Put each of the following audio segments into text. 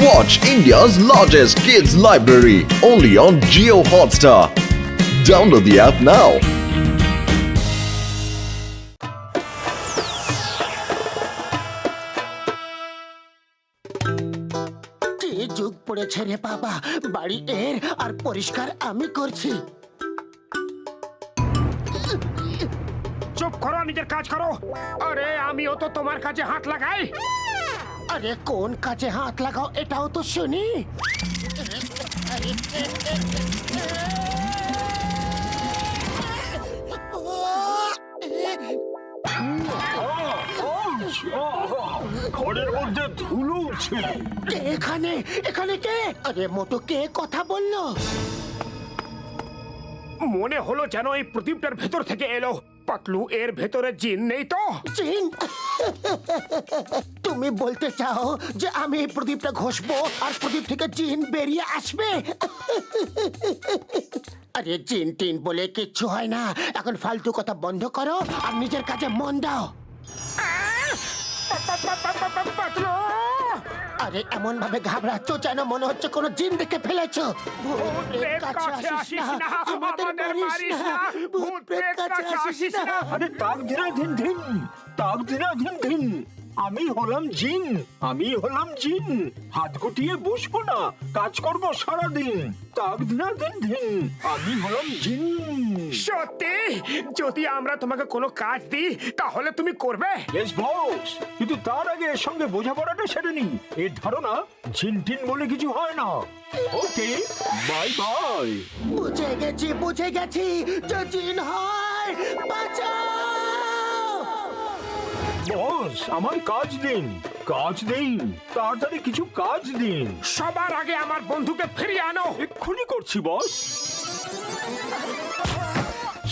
Watch India's largest kids library only on Jio Hotstar. Download the app now. কি যুগ পড়েছে রে বাবা, বাড়ি এর আর পরিষ্কার আমি করছি। চুপ করো, নিজের কাজ করো। আরে আমিও তো তোমার কাজে হাত লাগাই। আরে কোন কাজে হাত লাগাও এটাও তো শুনি। ঘরের মধ্যে ধুলো উঠছে। কে এখানে? এখানে কে? আরে মোটো কে কথা বললো? মনে হলো যেন এই প্রদীপটার ভেতর থেকে এলো। পাতলু, এর ভেতরে জিন নেই তো? জিন? তুমি বলতে চাও যে আমি এই প্রদীপটা ঘষবো আর প্রদীপ থেকে জিন বেরিয়ে আসবে? আরে জিন টিন বলে কিচ্ছু হয় না। এখন ফালতু কথা বন্ধ করো আর নিজের কাজে মন দাও। পাতলু! আরে এমন ভাবে ঘাবড়াচ্ছ যেন মনে হচ্ছে কোনো জিন দেখে ফেলেছো। ভূত প্রেত কাছে আসিস না, আমাদের মারিস না। ভূত প্রেত কাছে আসিস না। আরে তাক দিনা ধিন ধিন, তাক দিনা ধিন ধিন। আমি হলাম জিন, আমি হলাম জিন। হাত গুটিয়ে বসবো না, কাজ করবো সারাদিন। তাক দিনা ধিন ধিন, আমি হলাম জিন। সত্যি? যদি আমরা তোমাকে কোনো কাজ দিই তাহলে তুমি করবে? ইয়েস বস, কিন্তু তার আগে এর সঙ্গে বোঝাপড়াটা সেরে নি। এর ধারণা জিন টিন বলে কিছু হয় না। ওকে, বাই বাই। বুঝে গেছি যে জিন হয়। বাঁচাও! বস, আমায় কাজ দিন, কাজ দিন, তাড়াতাড়ি কিছু কাজ দিন। সবার আগে আমার বন্ধুকে ফিরিয়ে আনো। এক্ষুনি করছি বস।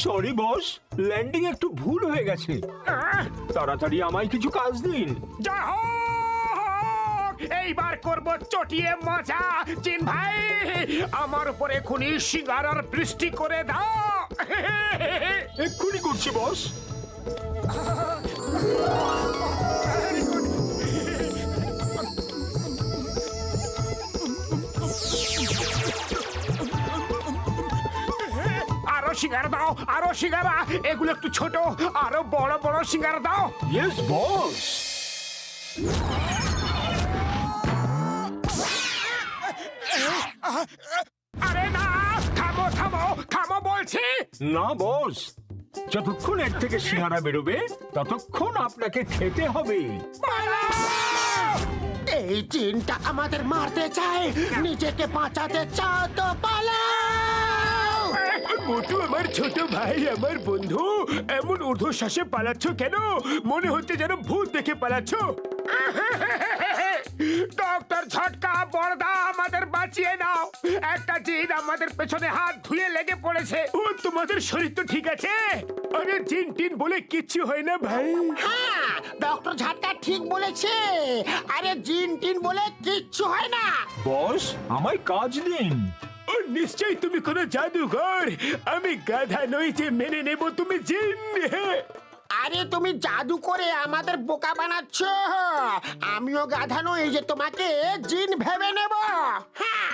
সরি বস, ল্যান্ডিং একটু ভুল হয়ে গেছে। তাড়াতাড়ি আমায় কিছু কাজ দিন। জয় হোক! এইবার করব চটিয়ে মজা। জিন ভাই, আমার উপরে খুনি সিঙ্গারার বৃষ্টি করে দাও। এক্ষুনি করছি বস। আরো সিঙ্গারা দাও, আরো সিঙ্গারা। এগুলো একটু ছোট, আরো বড় বড় সিঙ্গারা দাও। Yes boss. আরে না, থামো থামো থামো বলছি। না বস, যতক্ষণ এর থেকে সিঙ্গারা বেরোবে ততক্ষণ আপনাকে খেতে হবে। এই জিনটা আমাদের মারতে চায়। নিজেকে বাঁচাতে চাও তো পালাও। মোটু আমার ছোট ভাই, আমার বন্ধু, এমন ঊর্ধ্বশ্বাসে পালাচ্ছ কেন? মনে হচ্ছে যেন ভূত দেখে পালাচ্ছ। ডক্টর ঝটকা, বড়দা, আমাদের বাঁচিয়ে নাও। একটা জিন আমাদের পেছনে হাত ধুয়ে লেগে পড়েছে। ও, তোমাদের শরীর তো ঠিক আছে? আরে জিন টিন বলে কিচ্ছু হয় না ভাই। হ্যাঁ, ডক্টর ঝাটকা ঠিক বলেছে। আরে জিন টিন বলে কিচ্ছু হয় না। বস, আমায় কাজ দিন। ও নিশ্চয়ই তুমি কোনো জাদুঘর। আমি গাধা নই যে মেনে নেব তুমি জিন। আরে তুমি জাদু করে আমাদের বোকা বানাচ্ছ। আমিও গাধা নই যে তোমাকে জিন ভেবে নেব। হ্যাঁ,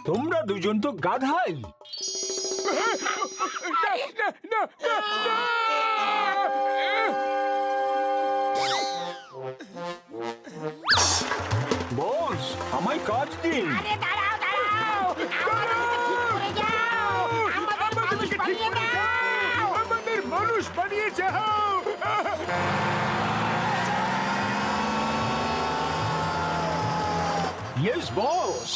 তোমরা দুজন তো গাধাই। বস, আমায় কাজ দিন। আরে দাঁড়াও দাঁড়াও, আমাদের ঠিক করে যাও। আমাদের মানুষ বানিয়ে যাও। Yes boss.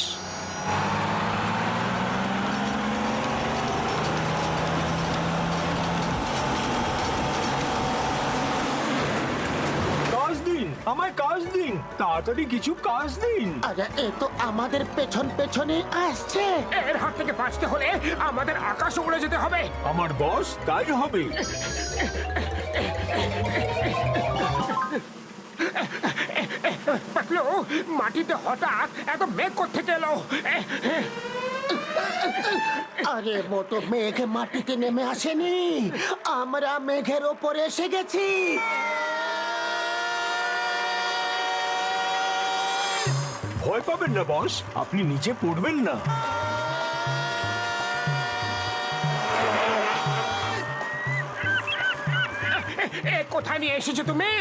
কাজ দিন, আমায় কাজ দিন, তাড়াতাড়ি কিছু কাজ দিন। আরে এ তো আমাদের পেছন পেছনে আসছে। এর হাত থেকে বাঁচতে হলে আমাদের আকাশে উড়ে যেতে হবে। আমার বস তাই হবে। পাতলু, মাটিতে হঠাৎ এত মেঘ কোত্থেকে এলো? আরে মোটো মেঘ মাটিতে নেমে আসেনি, আমরা মেঘের ওপরে এসে গেছি। ভয় পাবেন না বস, আপনি নিচে পড়বেন না। এ কোথায় নিয়ে এসেছো তুমি?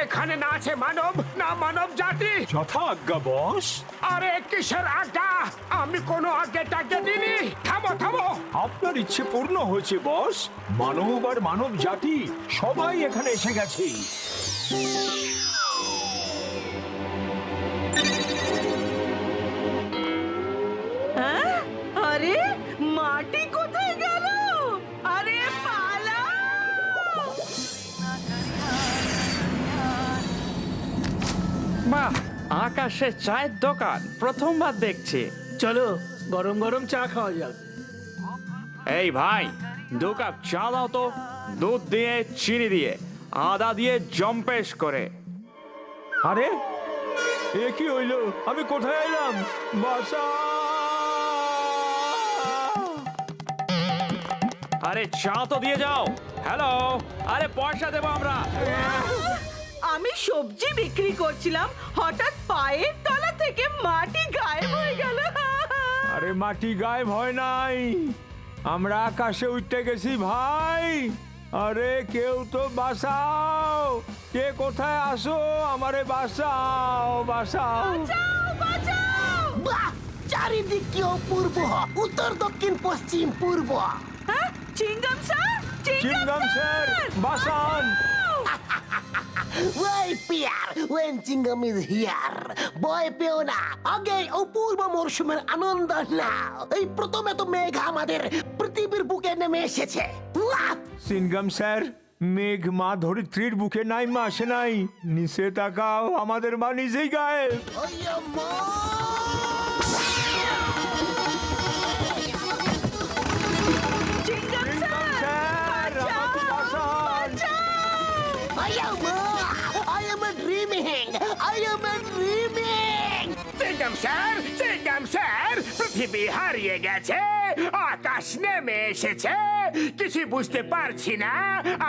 এখানে না আছে মানব, না মানব জাতি। যথা আজ্ঞা বস। আরে কিসের আজ্ঞা? আমি কোনো আজ্ঞা টাজ্ঞা দিইনি। থামো থামো। আপনার ইচ্ছে পূর্ণ হয়েছে বস। মানব আর মানব জাতি সবাই এখানে এসে গেছে। হ্যাঁ? আরে মাটি কোথায় গেল? আরে পালাও! বাহ, আকাশে চায়ের দোকান প্রথমবার দেখছি। চলো গরম গরম চা খাওয়া যাক। এই ভাই, 2 কাপ চা দাও তো, দুধ দিয়ে, চিনি দিয়ে, আদা দিয়ে জম্পেশ করে। আরে এ কি হইলো? আমি কোথায় এলাম? বাসা! আরে চা তো দিয়ে যাও। হ্যালো, আরে পয়সা দেবো আমরা। আমি সবজি বিক্রি করছিলাম, হঠাৎ পায়ের তলা থেকে মাটি গায়েব হয়ে গেল। আরে মাটি গায়েব হয় নাই, আমরা আকাশে উঠতে গেছি ভাই। আরে কেউ তো বাঁচাও, কে কোথায় আসো, আমারে বাঁচাও, বাঁচাও। বাঁচাও, বাঁচাও! বাহ, চারিদিক কি অপূর্ব! উত্তর দক্ষিণ পশ্চিম পূর্ব। হ্যাঁ? চিংগাম স্যার, চিংগাম স্যার, বাঁচান! ওই পিয়ার, when চিংগাম is here, ভয় পেও না, আগে অপূর্ব মরশুমের আনন্দ নাও। এই প্রথমে তো মেঘ আমাদের পৃথিবীর বুকে নেমে এসেছে। ওয়াহ! চিংগাম স্যার, মেঘ মা ধরিত্রীর বুকে নাই, মা আসে নাই। নিচে তাকাও, আমাদের মা নিজেই গায়েব। ওই মা! চিংগাম স্যার, আমাকে বাঁচান! I am dreaming! I am dreaming! চিংগাম স্যার, পৃথিবী হারিয়ে গেছে, আকাশ নেমে এসেছে, কিছু বুঝতে পারছি না,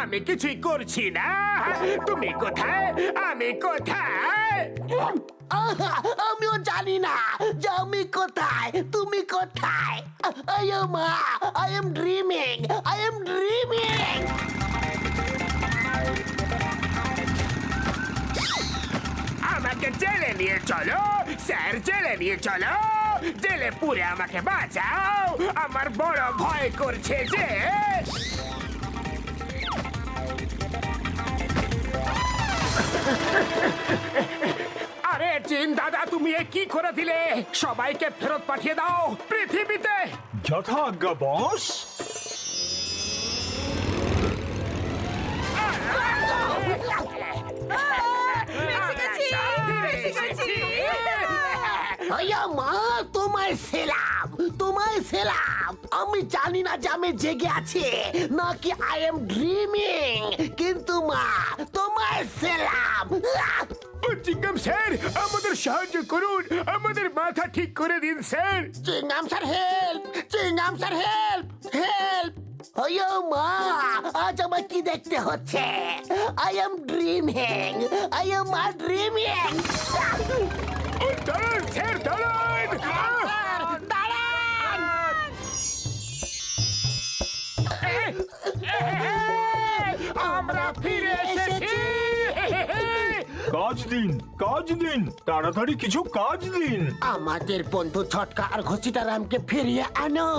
আমি কিছুই করছি না। তুমি কোথায়? আমি কোথায়? আহা, আমিও জানি না যে আমি কোথায়, তুমি কোথায়। I am dreaming! I am dreaming! আমাকে জেলে নিয়ে চলো স্যার, জেলে নিয়ে চলো, জেলে পুরে আমাকে বাঁচাও, আমার বড় ভয় করছে যে। আরে জিন দাদা, তুমি এ কি করে দিলে? সবাইকে ফেরত পাঠিয়ে দাও পৃথিবীতে। যথা আজ্ঞা বস। মা, তোমায় সেলাম, তোমায় সেলাম। আমি জানি না যে আমি জেগে আছি নাকি আই এম ড্রিমিং, কিন্তু মা তোমায় সেলাম। চিংগাম স্যার, আমাদের সাহায্য করুন, আমাদের মাথা ঠিক করে দিন স্যার। চিংগাম স্যার হেল্প! চিংগাম স্যার হেল্প! হেল্প! ওয়ো মা, আজ আমার কি দেখতে হচ্ছে? I am dreaming! I am dreaming! দাঁড়ান স্যার, দাঁড়ান! দাঁড়ান! আমরা ফিরে এসেছি। কাজ দিন, কাজ দিন, তাড়াতাড়ি কিছু কাজ দিন। আমাদের বন্ধু ছটকা আর ঘসিটারামকে ফিরিয়ে আনো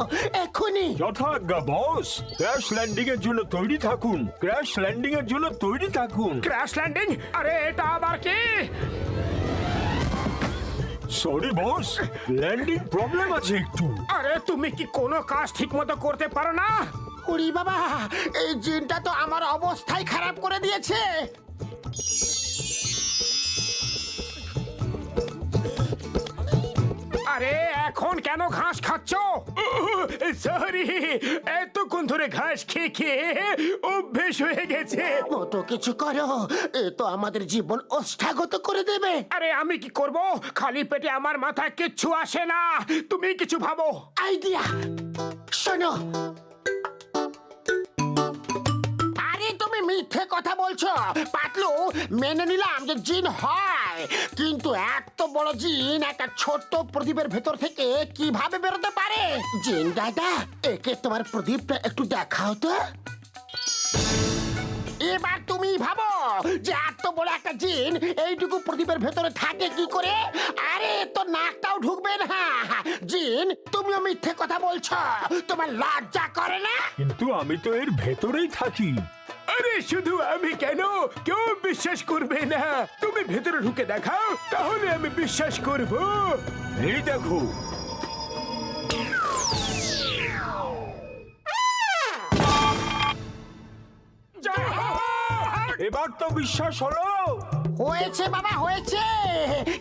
এখনই। যথা আজ্ঞা বস। ক্র্যাশ ল্যান্ডিং এর জন্য তৈরি থাকুন, ক্র্যাশ ল্যান্ডিং এর জন্য তৈরি থাকুন। Crash landing? আরে এটা আবার কি? সরি বস, ল্যান্ডিং প্রবলেম আছে একটু। আরে তুমি কি কোনো কাজ ঠিক মতো করতে পারো না? উড়ি বাবা, এই জিনটা তো আমার অবস্থাই খারাপ করে দিয়েছে। আরে এখন কেন ঘাস খাচ্ছ? সরি, এতক্ষণ ধরে ঘাস খেয়ে খেয়ে অভ্যেস হয়ে গেছে। মতো কিছু করো, এ তো আমাদের জীবন অষ্টাগত করে দেবে। আরে আমি কি করব? খালি পেটে আমার মাথায় কিচ্ছু আসে না, তুমি কিছু ভাবো। আইডিয়া! শোনো, আরে তুমি মিথ্যে কথা বলছো পাতলু। মেনে নিলাম যে জিন হয়, কিন্তু এত বড় জিন একটা ছোট্ট প্রদীপের ভেতর থেকে কিভাবে বেরোতে পারে? জিন দাদা, একে তোমার প্রদীপটা একটু দেখাও তো। এবার তুমি ভাবো যে এত বড় একটা জিন এইটুকু প্রদীপের ভেতরে থাকে কি করে? আরে তো নাকটাও ঢুকবে না। জিন, তুমিও মিথ্যে কথা বলছো, তোমার লজ্জা করে না? কিন্তু আমি তো এর ভেতরেই থাকি। আরে শুধু আমি কেন, কেউ বিশ্বাস করবে না। তুমি ভেতরে ঢুকে দেখাও, তাহলে আমি বিশ্বাস করব। এই দেখো, এবার তো বিশ্বাস হলো। হয়েছে বাবা, হয়েছে।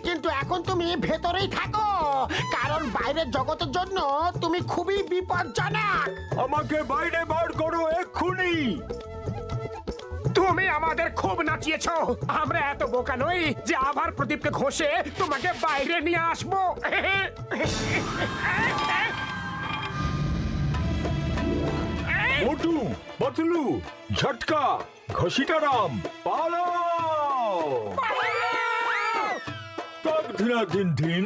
কিন্তু এখন তুমি ভেতরেই থাকো, কারণ বাইরের জগতের জন্য তুমি খুবই বিপজ্জনক। আমাকে বাইরে বার করো এক্ষুনি। তুমি আমাদের খুব নাচিয়েছো। আমরা এত বোকা নই যে আবার প্রদীপকে ঘষে তোমাকে বাইরে নিয়ে আসবো। মোটু, পাতলু, ঝটকা, ঘসিটারাম, পালাও! তাক ধিনা দিন দিন,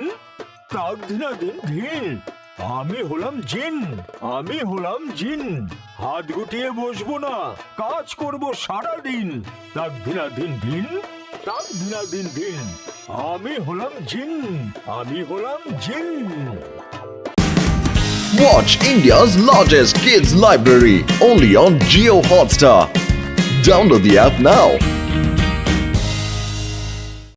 তাক ধিনা দিন দিন। আমি হলাম জিন, আমি হলাম জিন। হাত গুটিয়ে বসবো না, কাজ করব সারা দিন। তাক ধিনা দিন দিন, তাক ধিনা দিন দিন। আমি হলাম জিন, আমি হলাম জিন। Watch India's largest kids library only on Geo Hotstar. Download the app now.